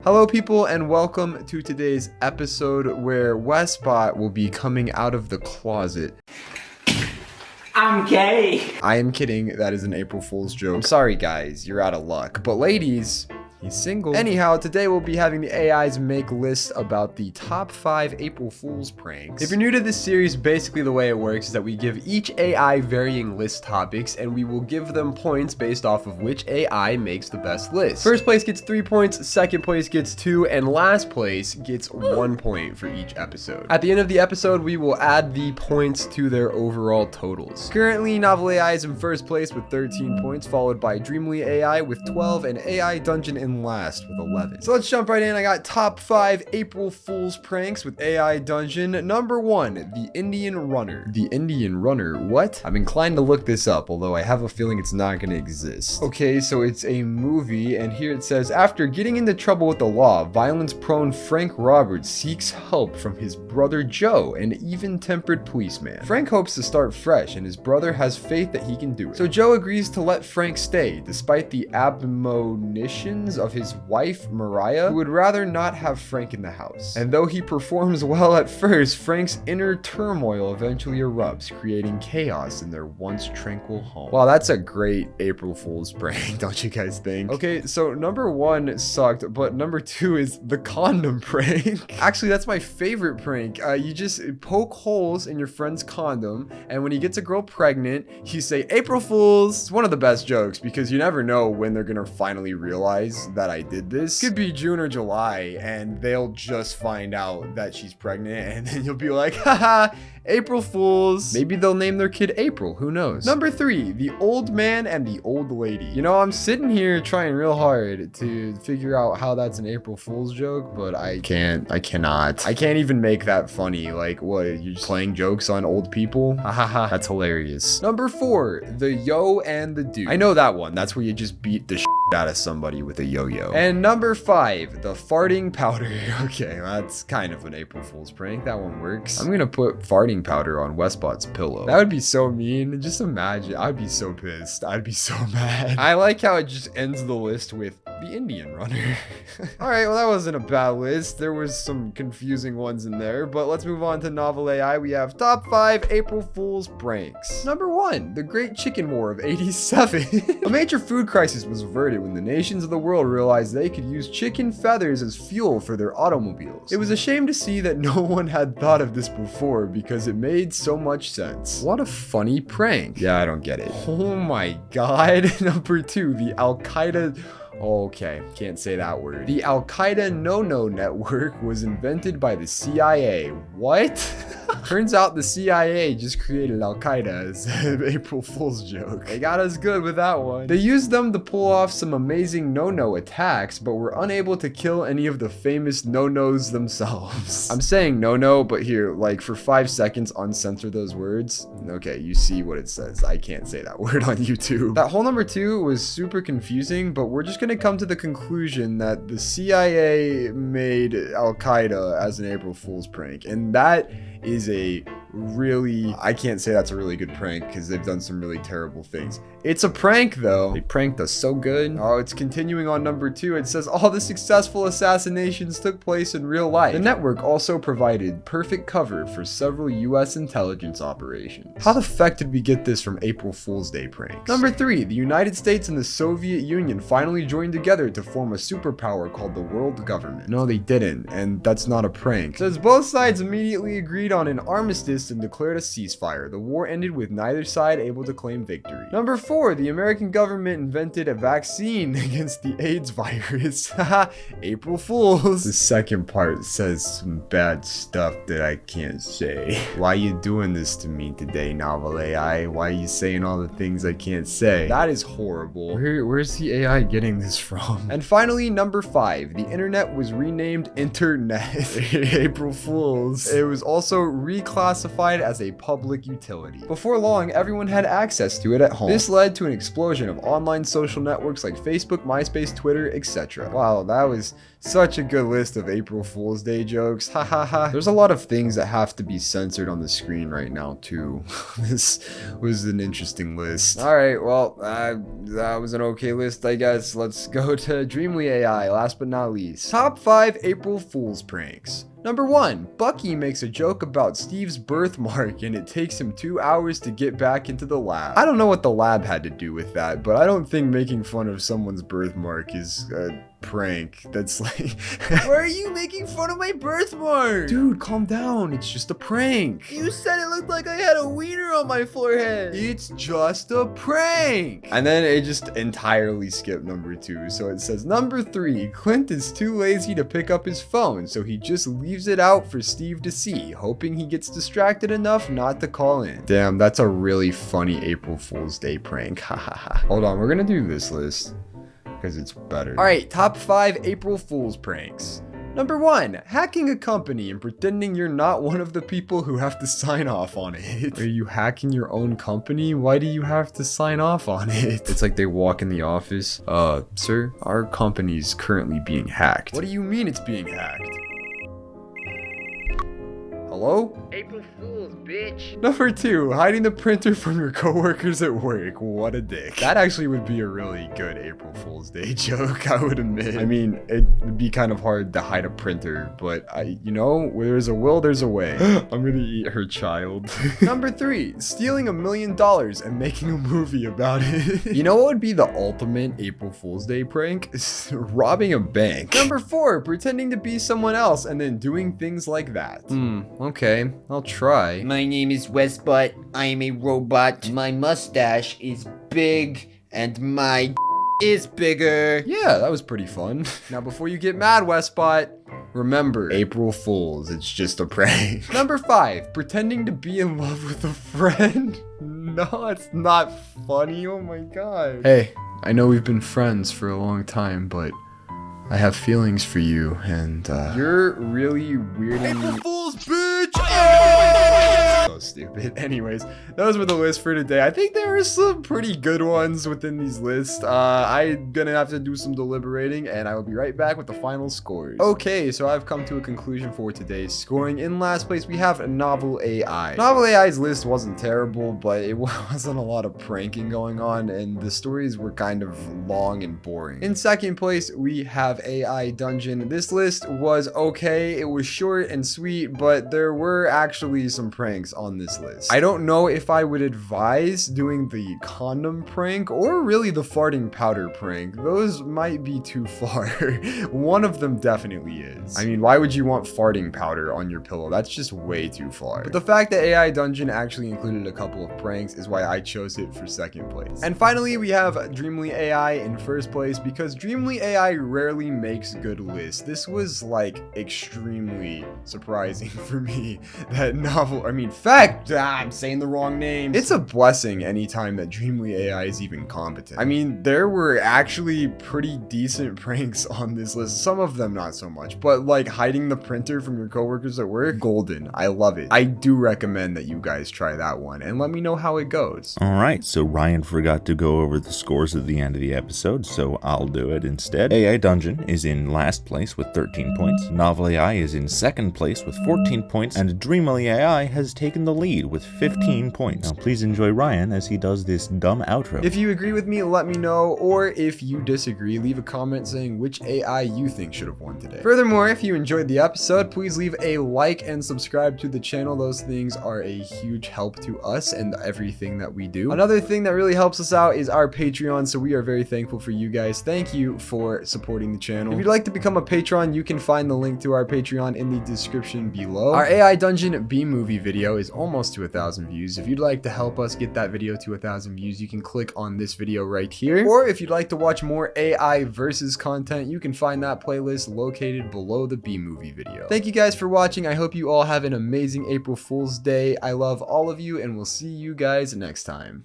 Hello people and welcome to today's episode where Westbot will be coming out of the closet. I'm gay. I am kidding, that is an April Fool's joke. I'm sorry guys, you're out of luck. But ladies, he's single. Anyhow, today we'll be having the AIs make lists about the top 5 April Fool's pranks. If you're new to this series, basically the way it works is that we give each AI varying list topics and we will give them points based off of which AI makes the best list. First place gets 3 points, second place gets 2, and last place gets 1 point for each episode. At the end of the episode, we will add the points to their overall totals. Currently, Novel AI is in first place with 13 points, followed by Dreamly AI with 12, and AI Dungeon in last with 11. So let's jump right in. I got top 5 April Fool's pranks with AI Dungeon. Number 1, the Indian Runner. The Indian Runner, what? I'm inclined to look this up, although I have a feeling it's not gonna exist. Okay, so it's a movie, and here it says, after getting into trouble with the law, violence-prone Frank Roberts seeks help from his brother Joe, an even-tempered policeman. Frank hopes to start fresh, and his brother has faith that he can do it. So Joe agrees to let Frank stay, despite the admonitions of his wife, Mariah, who would rather not have Frank in the house. And though he performs well at first, Frank's inner turmoil eventually erupts, creating chaos in their once tranquil home. Wow, that's a great April Fool's prank, don't you guys think? Okay, so number 1 sucked, but number 2 is the condom prank. Actually, that's my favorite prank. You just poke holes in your friend's condom, and when he gets a girl pregnant, you say, April Fools. It's one of the best jokes because you never know when they're gonna finally realize that I did this. Could be June or July and they'll just find out that she's pregnant and then you'll be like, haha, April Fools. Maybe they'll name their kid April, who knows? Number 3, the old man and the old lady. You know, I'm sitting here trying real hard to figure out how that's an April Fool's joke, but I cannot. I can't even make that funny. Like, what, you're just playing jokes on old people? Hahaha, that's hilarious. Number 4, the yo and the dude. I know that one. That's where you just beat the out of somebody with a yo-yo. And number 5, the farting powder. Okay, that's kind of an April Fool's prank. That one works. I'm gonna put farting powder on Westbot's pillow. That would be so mean. Just imagine. I'd be so pissed. I'd be so mad. I like how it just ends the list with the Indian Runner. All right, well, that wasn't a bad list. There was some confusing ones in there, but let's move on to Novel AI. We have top 5 April Fool's pranks. Number 1, the Great Chicken War of '87. A major food crisis was averted when the nations of the world realized they could use chicken feathers as fuel for their automobiles. It was a shame to see that no one had thought of this before because it made so much sense. What a funny prank. Yeah, I don't get it. Oh my god. Number 2, the Al-Qaeda... Okay, can't say that word. The Al-Qaeda no-no network was invented by the CIA. What? Turns out the CIA just created Al-Qaeda as an April Fool's joke. They got us good with that one. They used them to pull off some amazing no-no attacks, but were unable to kill any of the famous no-nos themselves. I'm saying no-no, but here, like for 5 seconds, uncensor those words. Okay, you see what it says. I can't say that word on YouTube. That whole number 2 was super confusing, but we're just gonna come to the conclusion that the CIA made Al-Qaeda as an April Fool's prank, and that is a really, I can't say that's a really good prank because they've done some really terrible things. It's a prank though. They pranked us so good. Oh, it's continuing on number 2. It says all the successful assassinations took place in real life. The network also provided perfect cover for several US intelligence operations. How the feck did we get this from April Fool's Day pranks? Number 3, the United States and the Soviet Union finally joined together to form a superpower called the world government. No, they didn't, and that's not a prank. It says both sides immediately agreed on an armistice and declared a ceasefire. The war ended with neither side able to claim victory. Number 4, the American government invented a vaccine against the AIDS virus. Haha, April Fools. The second part says some bad stuff that I can't say. Why are you doing this to me today, Novel AI? Why are you saying all the things I can't say? That is horrible. Where's the AI getting this from? And finally, number 5, the internet was renamed Internet. April Fools. It was also reclassified classified as a public utility. Before long, everyone had access to it at home. This led to an explosion of online social networks like Facebook, MySpace, Twitter, etc. Wow, that was such a good list of April Fool's Day jokes. Ha ha ha. There's a lot of things that have to be censored on the screen right now too. This was an interesting list. Alright, well, that was an okay list, I guess. Let's go to Dreamly AI, last but not least. Top 5 April Fool's pranks. Number 1, Bucky makes a joke about Steve's birthmark and it takes him 2 hours to get back into the lab. I don't know what the lab had to do with that, but I don't think making fun of someone's birthmark is a prank. That's like, why are you making fun of my birthmark? Dude, calm down. It's just a prank. You said it looked like I had a wiener on my forehead. It's just a prank. And then it just entirely skipped number 2. So it says number 3, Clint is too lazy to pick up his phone, so he just leaves it out for Steve to see, hoping he gets distracted enough not to call in. Damn, that's a really funny April Fool's Day prank. Ha ha ha. Hold on, we're gonna do this list because it's better. All right, top 5 April Fool's pranks. Number 1, hacking a company and pretending you're not one of the people who have to sign off on it. Are you hacking your own company? Why do you have to sign off on it? It's like they walk in the office. Sir, our company's currently being hacked. What do you mean it's being hacked? Hello? April Fools, bitch. Number 2, hiding the printer from your coworkers at work. What a dick. That actually would be a really good April Fool's Day joke, I would admit. I mean, it would be kind of hard to hide a printer, but you know, where there's a will, there's a way. I'm gonna eat her child. Number 3, stealing $1 million and making a movie about it. You know what would be the ultimate April Fool's Day prank? Robbing a bank. Number 4, pretending to be someone else and then doing things like that. Okay, I'll try. My name is Westbutt. I am a robot. My mustache is big and my is bigger. Yeah, that was pretty fun. Now, before you get mad, Westbot, remember, April Fools, it's just a prank. Number 5, pretending to be in love with a friend. No, it's not funny. Oh my god. Hey, I know we've been friends for a long time, but I have feelings for you, and you're really weirding me. April Fools, bitch! So stupid. Anyways, those were the lists for today. I think there are some pretty good ones within these lists. I'm gonna have to do some deliberating, and I will be right back with the final scores. Okay, so I've come to a conclusion for today's scoring. In last place, we have Novel AI. Novel AI's list wasn't terrible, but it wasn't a lot of pranking going on, and the stories were kind of long and boring. In second place, we have AI Dungeon. This list was okay. It was short and sweet, but there were actually some pranks on this list. I don't know if I would advise doing the condom prank or really the farting powder prank. Those might be too far. One of them definitely is. I mean, why would you want farting powder on your pillow? That's just way too far. But the fact that AI Dungeon actually included a couple of pranks is why I chose it for second place. And finally, we have Dreamly AI in first place because Dreamly AI rarely makes good lists. This was like extremely surprising for me that I'm saying the wrong name. It's a blessing anytime that Dreamly AI is even competent. I mean, there were actually pretty decent pranks on this list. Some of them not so much, but like hiding the printer from your coworkers at work, golden. I love it. I do recommend that you guys try that one and let me know how it goes. All right, so Ryan forgot to go over the scores at the end of the episode, so I'll do it instead. AI Dungeon is in last place with 13 points. Novel AI is in second place with 14 points, and Dreamly AI has taken the lead with 15 points. Now please enjoy Ryan as he does this dumb outro. If you agree with me, let me know, or if you disagree, leave a comment saying which AI you think should have won today. Furthermore, if you enjoyed the episode, please leave a like and subscribe to the channel. Those things are a huge help to us and everything that we do. Another thing that really helps us out is our Patreon, so we are very thankful for you guys. Thank you for supporting the channel. If you'd like to become a patron, you can find the link to our Patreon in the description below. Our AI Dungeon B-movie video is almost to 1,000 views. If you'd like to help us get that video to 1,000 views, you can click on this video right here. Or if you'd like to watch more AI versus content, you can find that playlist located below the B-movie video. Thank you guys for watching. I hope you all have an amazing April Fool's Day. I love all of you, and we'll see you guys next time.